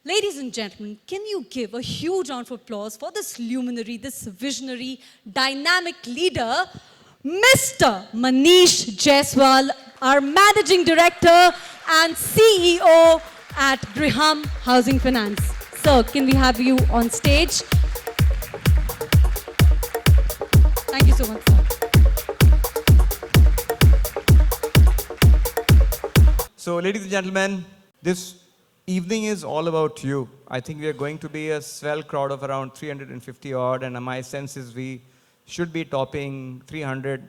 Ladies and gentlemen, can you give a huge round of applause for this luminary, this visionary, dynamic leader, Mr. Manish Jaiswal, our Managing Director and CEO at Grihum Housing Finance. Sir, can we have you on stage? Thank you so much, sir. So, ladies and gentlemen, this evening is all about you. I think we are going to be a swell crowd of around 350 odd, and my sense is we should be topping 300.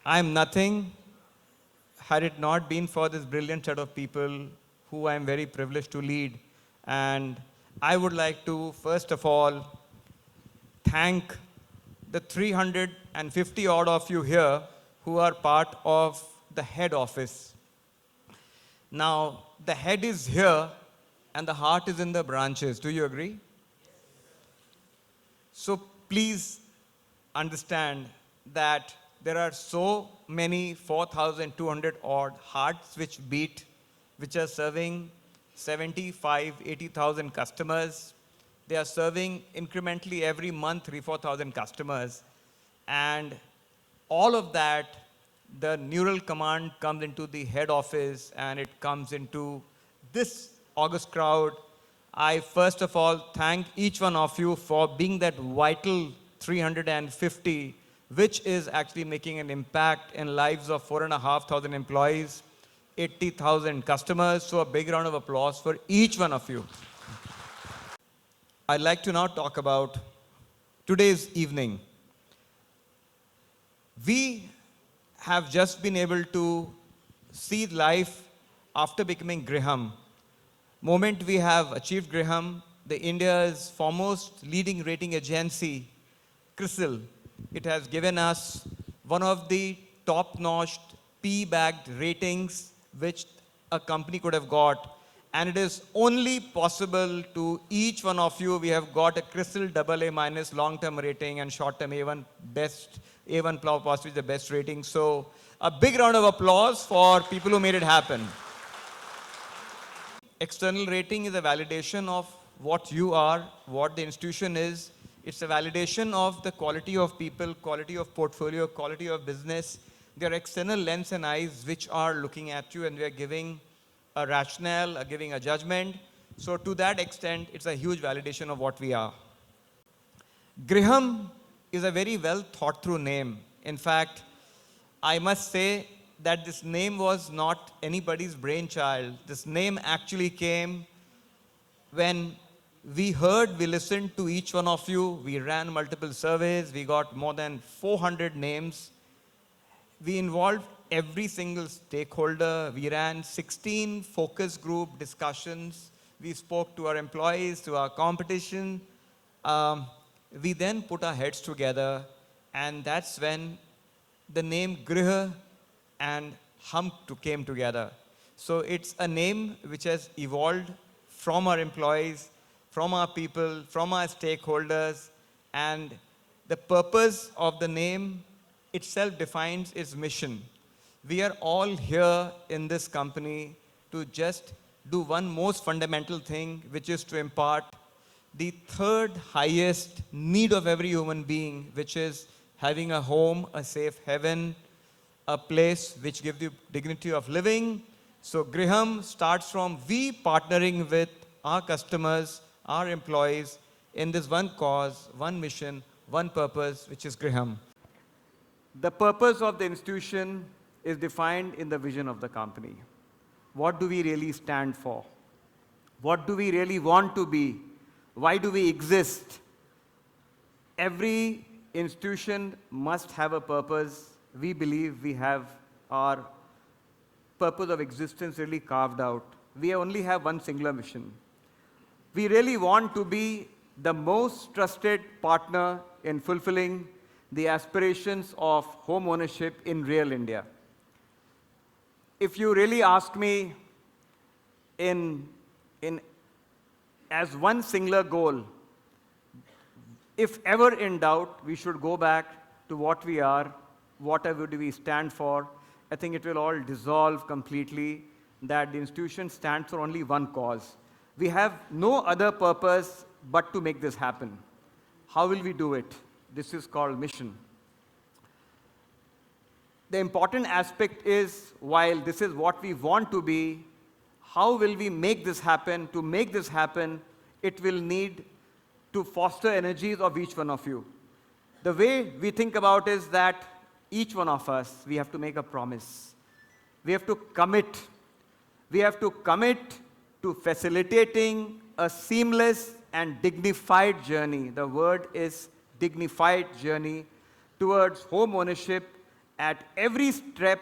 I'm nothing had it not been for this brilliant set of people who I'm very privileged to lead. And I would like to, first of all, thank the 350 odd of you here who are part of the head office. Now, the head is here and the heart is in the branches. Do you agree? So please understand that there are so many 4,200 odd hearts which beat, which are serving 75, 80,000 customers. They are serving incrementally every month 3,000-4,000 customers. And all of that, the neural command comes into the head office and it comes into this august crowd. I first of all thank each one of you for being that vital 350, which is actually making an impact in lives of 4,500 employees, 80,000 customers. So a big round of applause for each one of you. I'd like to now talk about today's evening. We have just been able to see life after becoming Grihum. Moment we have achieved Grihum, the India's foremost leading rating agency, CRISIL, it has given us one of the top-notch P-backed ratings which a company could have got. And it is only possible to each one of you. We have got a CRISIL AA- long-term rating and short-term A1 best, A1 possibly the best rating. So a big round of applause for people who made it happen. External rating is a validation of what you are, what the institution is. It's a validation of the quality of people, quality of portfolio, quality of business. There are external lens and eyes which are looking at you, and we are giving a rationale, giving a judgment. So to that extent, it's a huge validation of what we are. Grihum is a very well thought through name. In fact, I must say that this name was not anybody's brainchild. This name actually came when we listened to each one of you. We ran multiple surveys. We got more than 400 names. We involved every single stakeholder. We ran 16 focus group discussions. We spoke to our employees, to our competition. We then put our heads together, and that's when the name Grih and Hum came together. So it's a name which has evolved from our employees, from our people, from our stakeholders, and the purpose of the name itself defines its mission. We are all here in this company to just do one most fundamental thing, which is to impart the third highest need of every human being, which is having a home, a safe haven, a place which gives you dignity of living. So Grihum starts from we partnering with our customers, our employees in this one cause, one mission, one purpose, which is Grihum. The purpose of the institution is defined in the vision of the company. What do we really stand for? What do we really want to be? Why do we exist? Every institution must have a purpose. We believe we have our purpose of existence really carved out. We only have one singular mission. We really want to be the most trusted partner in fulfilling the aspirations of home ownership in real India. If you really ask me as one singular goal, if ever in doubt, we should go back to what we are, whatever do we stand for. I think it will all dissolve completely, that the institution stands for only one cause, We have no other purpose but to make this happen. How will we do it? This is called mission. The important aspect is, while this is what we want to be, how will we make this happen? To make this happen, it will need to foster energies of each one of you. The way we think about is that each one of us, we have to make a promise. We have to commit. We have to commit to facilitating a seamless and dignified journey. The word is dignified journey towards home ownership at every step,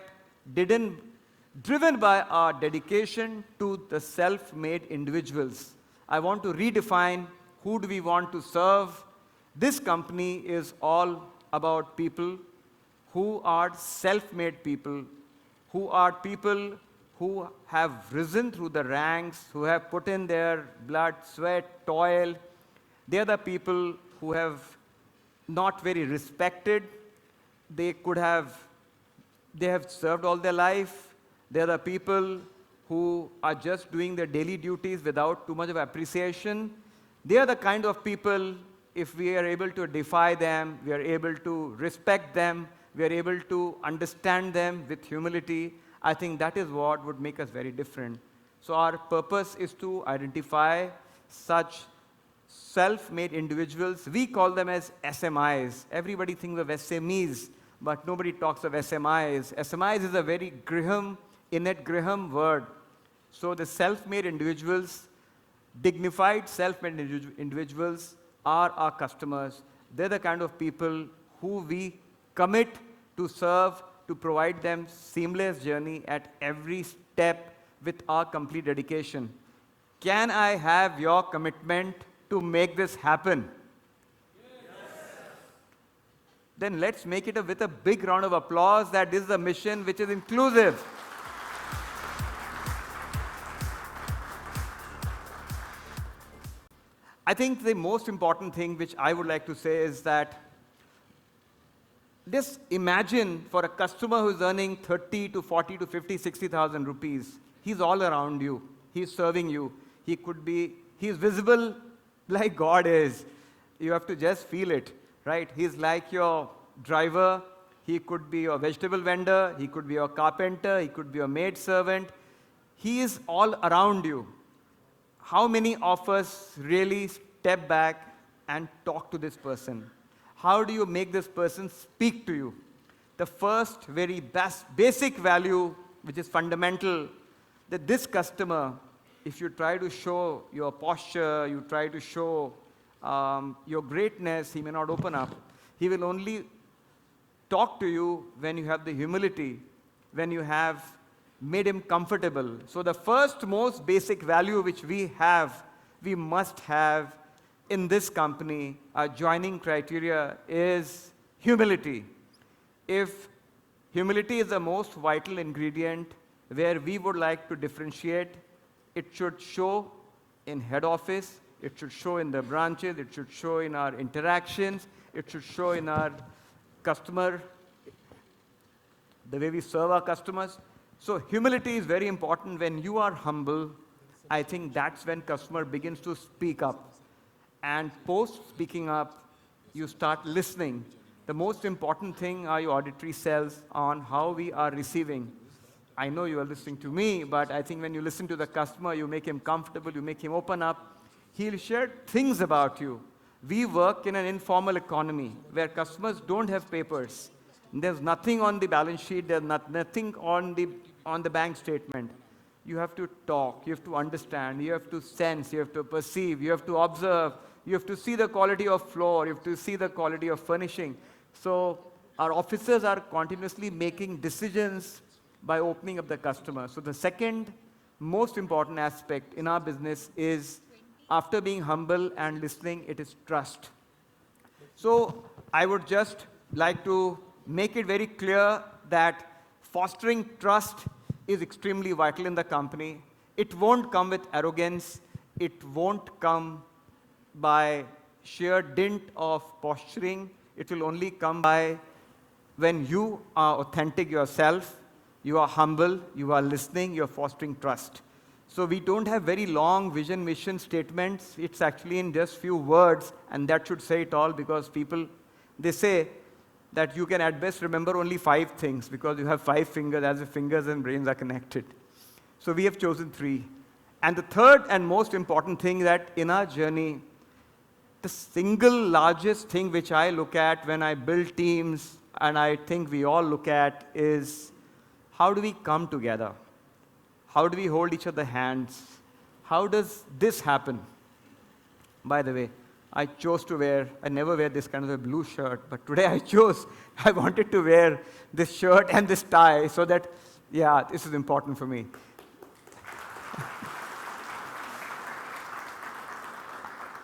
driven by our dedication to the self-made individuals. I want to redefine who do we want to serve. This company is all about people who are self-made people, who are people who have risen through the ranks, who have put in their blood, sweat, toil. They are the people who have not very respected. They have served all their life. They are the people who are just doing their daily duties without too much of appreciation. They are the kind of people, if we are able to defy them, we are able to respect them, we are able to understand them with humility, I think that is what would make us very different. So our purpose is to identify such self-made individuals. We call them as SMIs. Everybody thinks of SMEs, but nobody talks of SMIs. SMIs is a very Grihum, innate Grihum word. So the self-made individuals, dignified self-made individuals are our customers. They're the kind of people who we commit to serve, to provide them seamless journey at every step with our complete dedication. Can I have your commitment to make this happen? Then let's make it with a big round of applause that this is a mission which is inclusive. I think the most important thing which I would like to say is that just imagine for a customer who is earning 30 to 40 to 50, 60,000 rupees. He's all around you. He's serving you. He's visible like God is. You have to just feel it. Right? He's like your driver. He could be your vegetable vendor. He could be your carpenter. He could be your maid servant. He is all around you. How many of us really step back and talk to this person? How do you make this person speak to you? The first very basic value, which is fundamental, that this customer, if you try to show your posture, you try to show your greatness, he may not open up. He will only talk to you when you have the humility, when you have made him comfortable. So the first most basic value which we must have in this company, our joining criteria is humility. If humility is the most vital ingredient where we would like to differentiate, it should show in head office, it should show in the branches, it should show in our interactions, it should show in our customer, the way we serve our customers. So humility is very important. When you are humble, I think that's when customer begins to speak up. And post speaking up, you start listening. The most important thing are your auditory cells on how we are receiving. I know you are listening to me, but I think when you listen to the customer, you make him comfortable, you make him open up. He'll share things about you. We work in an informal economy where customers don't have papers. There's nothing on the balance sheet, there's nothing on the bank statement. You have to talk, you have to understand, you have to sense, you have to perceive, you have to observe, you have to see the quality of floor, you have to see the quality of furnishing. So our officers are continuously making decisions by opening up the customer. So the second most important aspect in our business is, after being humble and listening, it is trust. So I would just like to make it very clear that fostering trust is extremely vital in the company. It won't come with arrogance. It won't come by sheer dint of posturing. It will only come by when you are authentic yourself, you are humble, you are listening, you are fostering trust. So we don't have very long vision, mission statements. It's actually in just few words, and that should say it all because people, they say that you can at best remember only 5 things because you have 5 fingers, as if fingers and brains are connected. So we have chosen 3. And the third and most important thing that in our journey, the single largest thing which I look at when I build teams, and I think we all look at, is how do we come together? How do we hold each other's hands? How does this happen? By the way, I chose to wear, I never wear this kind of a blue shirt, but today I wanted to wear this shirt and this tie so that, yeah, this is important for me.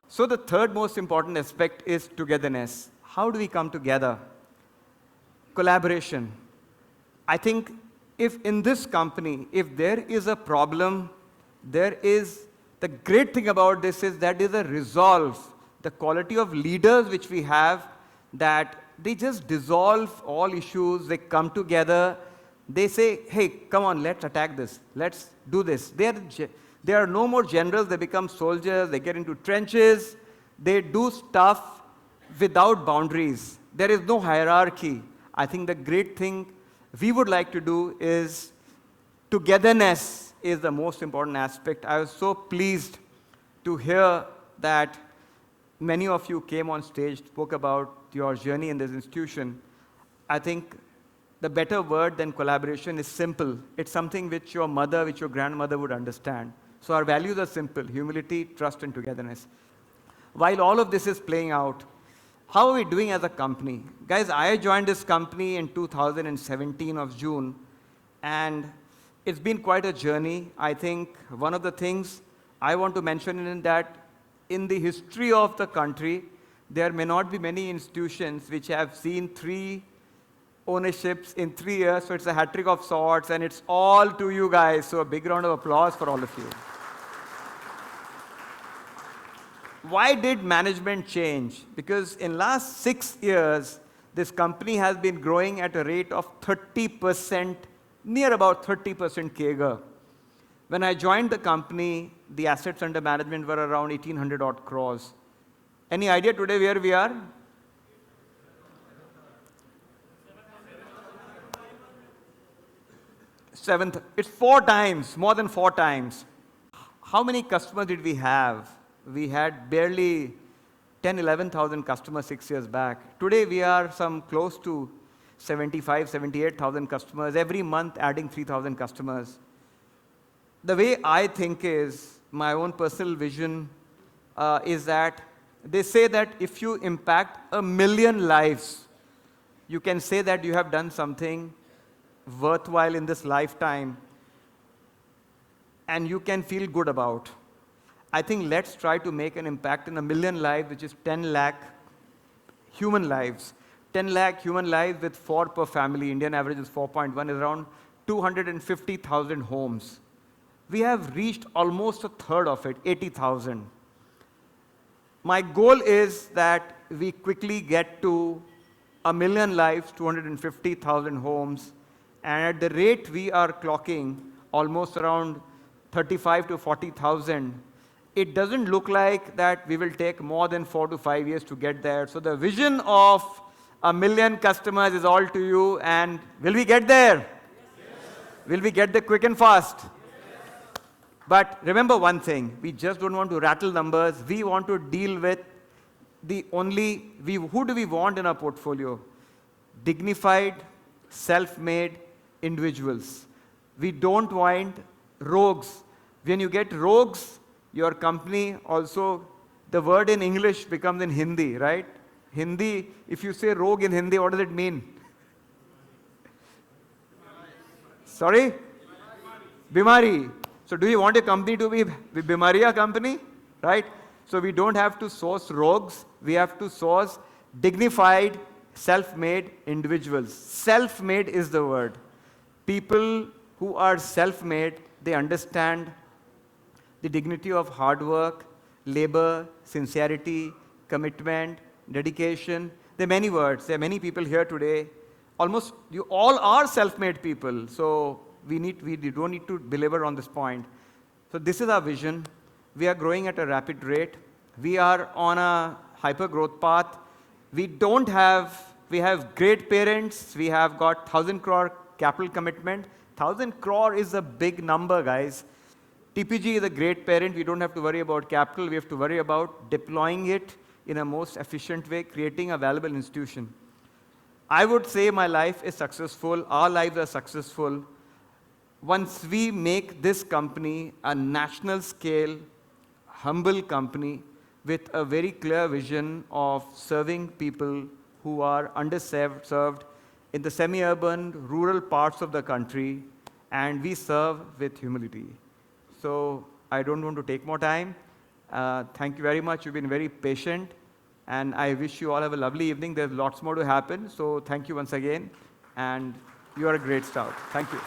So the third most important aspect is togetherness. How do we come together? Collaboration. I think if in this company, if there is a problem, the great thing about this is that is a resolve. The quality of leaders which we have, that they just dissolve all issues, they come together, they say, hey, come on, let's attack this, let's do this. They are no more generals, they become soldiers, they get into trenches, they do stuff without boundaries. There is no hierarchy. I think the great thing we would like to do is togetherness is the most important aspect. I was so pleased to hear that many of you came on stage, spoke about your journey in this institution. I think the better word than collaboration is simple. It's something which your mother, which your grandmother would understand. So our values are simple: humility, trust, and togetherness. While all of this is playing out, how are we doing as a company? Guys, I joined this company in 2017 of June, and it's been quite a journey. I think one of the things I want to mention is that in the history of the country, there may not be many institutions which have seen 3 ownerships in 3 years, so it's a hat trick of sorts, and it's all to you guys. So a big round of applause for all of you. Why did management change? Because in last 6 years, this company has been growing at a rate of 30%, near about 30% CAGR. When I joined the company, the assets under management were around 1,800 odd crores. Any idea today where we are? It's 4 times, more than 4 times. How many customers did we have? We had barely 10, 11,000 customers 6 years back. Today we are some close to 75, 78,000 customers, every month adding 3,000 customers. The way I think is, my own personal vision is that they say that if you impact 1 million lives, you can say that you have done something worthwhile in this lifetime, and you can feel good about. I think let's try to make an impact in 1 million lives, which is 10 lakh human lives. 10 lakh human lives with 4 per family. Indian average is 4.1, is around 250,000 homes. We have reached almost a third of it, 80,000. My goal is that we quickly get to 1 million lives, 250,000 homes, and at the rate we are clocking, almost around 35 to 40,000, it doesn't look like that we will take more than 4 to 5 years to get there. So the vision of 1 million customers is all to you, and will we get there? Yes. Will we get there quick and fast? Yes. But remember one thing, we just don't want to rattle numbers. We want to deal with who do we want in our portfolio? Dignified, self-made individuals. We don't want rogues. When you get rogues, your company also, the word in English becomes in Hindi, right? Hindi, if you say rogue in Hindi, what does it mean? Sorry? Bimari. So do you want a company to be Bimariya company? Right? So we don't have to source rogues. We have to source dignified, self-made individuals. Self-made is the word. People who are self-made, they understand the dignity of hard work, labor, sincerity, commitment, dedication. There are many words. There are many people here today. Almost you all are self-made people. So we don't need to belabor on this point. So this is our vision. We are growing at a rapid rate. We are on a hyper growth path. We have great parents. We have got 1,000 crore capital commitment. 1,000 crore is a big number, guys. TPG is a great parent. We don't have to worry about capital. We have to worry about deploying it in a most efficient way, creating a valuable institution. I would say my life is successful. Our lives are successful once we make this company a national scale, humble company with a very clear vision of serving people who are underserved in the semi-urban, rural parts of the country, and we serve with humility. So I don't want to take more time. Thank you very much. You've been very patient, and I wish you all have a lovely evening. There's lots more to happen, so thank you once again, and you are a great scout. Thank you.